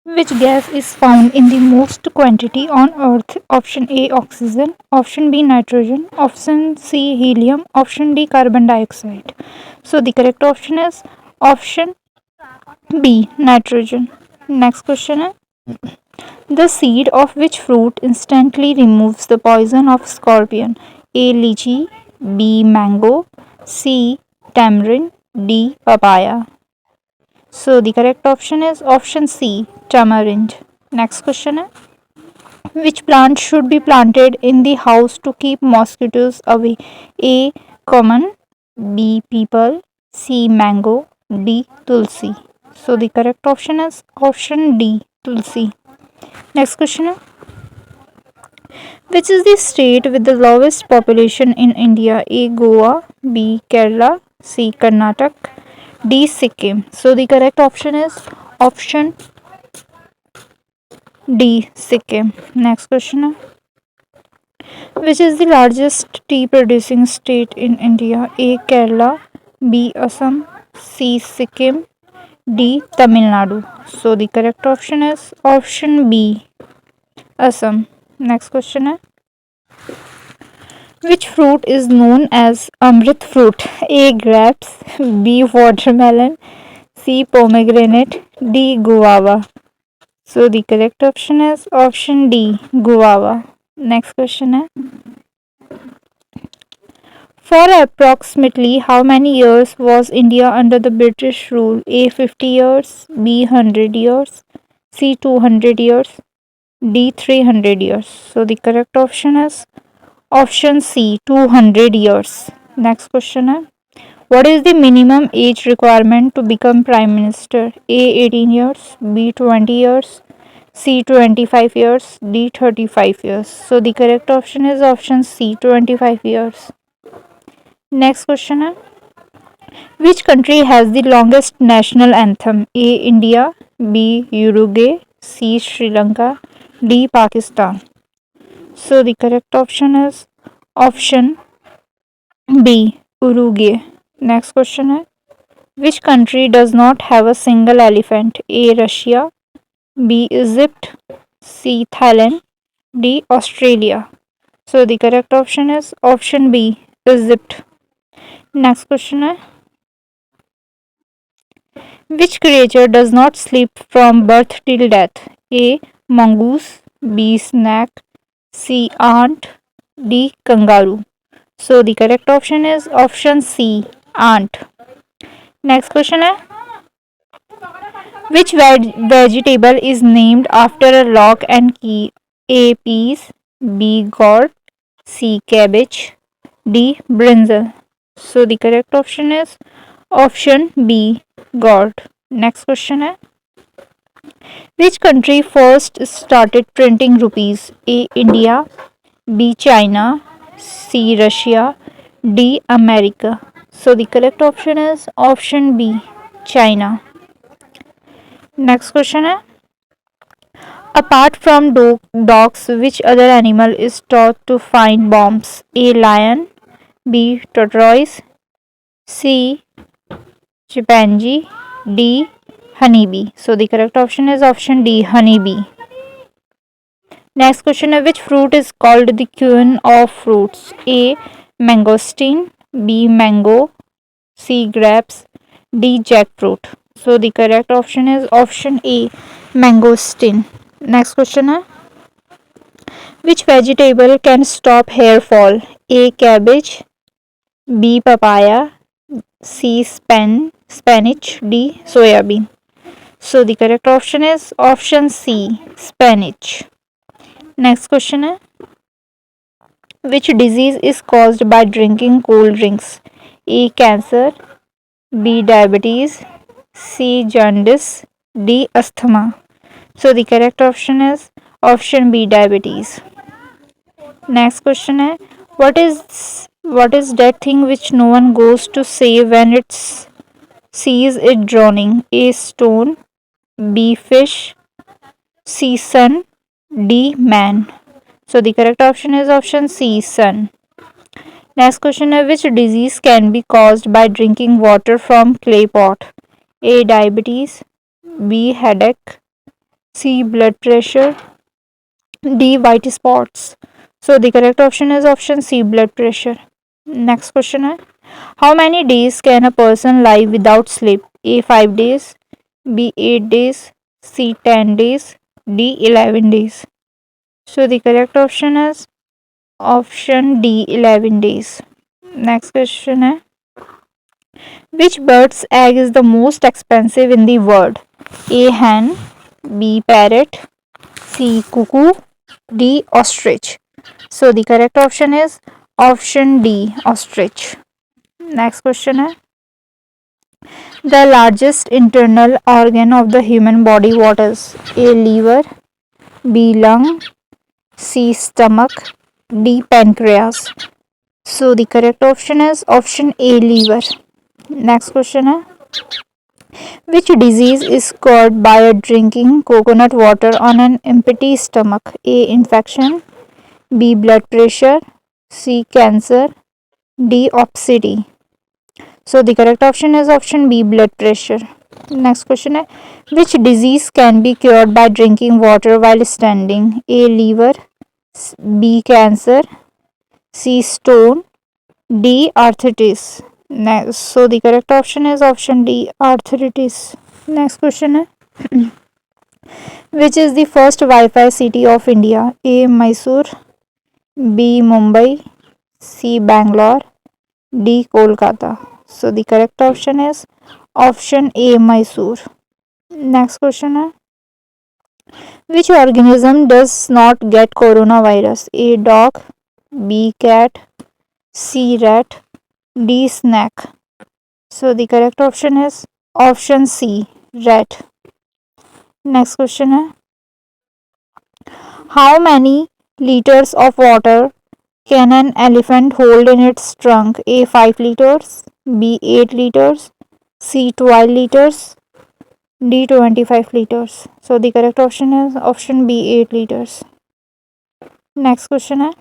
Which gas is found in the most quantity on Earth? Option A oxygen, option B nitrogen, option C helium, option D carbon dioxide. So the correct option is option B nitrogen. Next question is the seed of which fruit instantly removes the poison of scorpion? A lychee, B mango, C tamarind, D papaya. So the correct option is option C tamarind. Next question is which plant should be planted in the house to keep mosquitoes away? A common, B peepal, C mango, D tulsi. So the correct option is option D tulsi. Next question is which is the state with the lowest population in India? A Goa, B Kerala, C Karnataka, D Sikkim. So the correct option is option D Sikkim. Next question. Which is the largest tea producing state in India? A Kerala, B Assam, C Sikkim, D Tamil Nadu. So the correct option is option B Assam. Next question. Which fruit is known as Amrit fruit? A. Grapes, B. Watermelon, C. Pomegranate, D. Guava. So the correct option is option D. Guava. Next question is for approximately how many years was India under the British rule? A. 50 years, B. 100 years, C. 200 years, D. 300 years. So the correct option is option C 200 years. Next question is what is the minimum age requirement to become prime minister? A 18 years, B 20 years, C 25 years, D 35 years. So the correct option is option C 25 years. Next question is which country has the longest national anthem? A India, B Uruguay, C Sri Lanka, D Pakistan. So the correct option is option B Uruguay. Next question is which country does not have a single elephant? A Russia, B Egypt, C Thailand, D Australia. So the correct option is option B Egypt. Next question is which creature does not sleep from birth till death? A mongoose, B snake, C ant, D kangaroo. So the correct option is option C ant. Next question is which vegetable is named after a lock and key? A. Peas, B. Gourd, C. Cabbage, D. Brinjal. So the correct option is option B. Gourd. Next question is which country first started printing rupees? A. India, B. China, C. Russia, D. America. So the correct option is option B. China. Next question is apart from dogs, which other animal is taught to find bombs? A. Lion, B. Tortoise, C. Chimpanzee, D. Honeybee. So the correct option is option D. Honeybee. Next question is which fruit is called the queen of fruits? A. Mangosteen, B. Mango, C. Grapes, D. Jackfruit. So the correct option is option A. Mangosteen. Next question is which vegetable can stop hair fall? A. Cabbage, B. Papaya, C. Spinach, D. Soyabean. So the correct option is option C. Spinach. Next question is which disease is caused by drinking cold drinks? A. Cancer, B. Diabetes, C. Jaundice, D. Asthma. So the correct option is option B. Diabetes. Next question is what is that thing which no one goes to save when it sees it drowning? A. Stone, B. Fish, C. Sun, D. Man. So the correct option is option C. Sun. Next question is which disease can be caused by drinking water from clay pot? A. Diabetes, B. Headache, C. Blood pressure. D. White spots. So the correct option is option C. Blood pressure. Next question है, how many days can a person live without sleep? A. 5 days. B. 8 days. C. 10 days. D. 11 days. So the correct option is option D. 11 days. Next question है, which bird's egg is the most expensive in the world? A. Hen. B. Parrot. C. Cuckoo. D. Ostrich. So the correct option is option D. Ostrich. Next question है, the largest internal organ of the human body, what is? A. Liver. B. Lung. C. Stomach. D. Pancreas. So the correct option is option A. Liver. Next question है, which disease is caused by drinking coconut water on an empty stomach? A. Infection. B. Blood pressure. C. Cancer. D. Obesity. So the correct option is option B. Blood pressure. Next question है, which disease can be cured by drinking water while standing? A. Liver. B. Cancer. C. Stone. D. Arthritis. Next, so the correct option is option D. Arthritis. Next question है, which is the first Wi-Fi city of India? A. Mysore. B. Mumbai. C. Bangalore. D. Kolkata. So the correct option is option A. Mysore. Next question है, which organism does not get coronavirus? A. Dog. B. Cat. C. Rat. D. Snake. So the correct option is option C. Rat. Next question है, how many liters of water can an elephant hold in its trunk? A. 5 liters. B. 8 liters. C. 12 liters. D. 25 liters. So the correct option is option B. 8 liters. Next question है,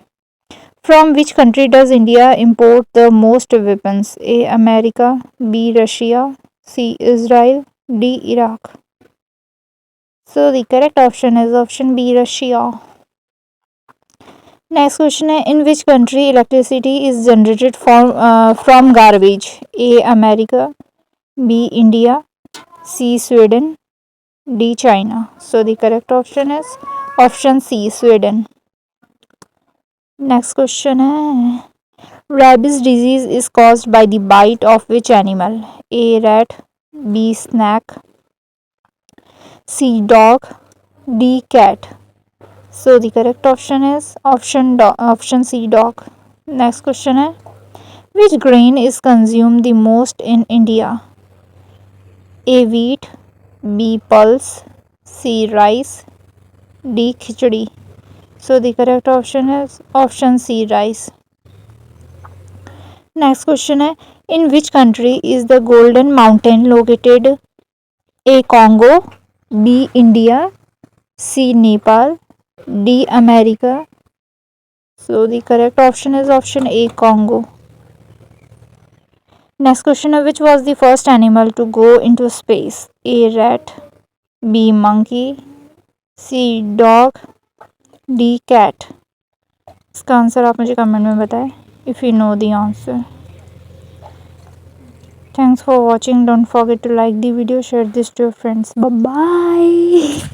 from which country does India import the most weapons? A. America. B. Russia. C. Israel. D. Iraq. So the correct option is option B. Russia. Next question है, in which country electricity is generated from garbage? A. America. B. India. C. Sweden. D. China. So the correct option is option C. Sweden. Next question है, rabies disease is caused by the bite of which animal? A. Rat. B. Snake. C. Dog. D. Cat. So the correct option is option C. Dog. Next question है, which grain is consumed the most in India? A. Wheat. B. Pulse. C. Rice. D. Khichdi. So the correct option is option C. Rice. Next question है, in which country is the Golden Mountain located? A. Congo. B. India. C. Nepal. D. America. So the correct option is option A. Congo. Next question है, which was the first animal to go into space? A. Rat. B. Monkey. C. Dog. D. Cat. इसका answer आप मुझे comment में बताएं if you know the answer. Thanks for watching. Don't forget to like the video, share this to your friends. Bye bye.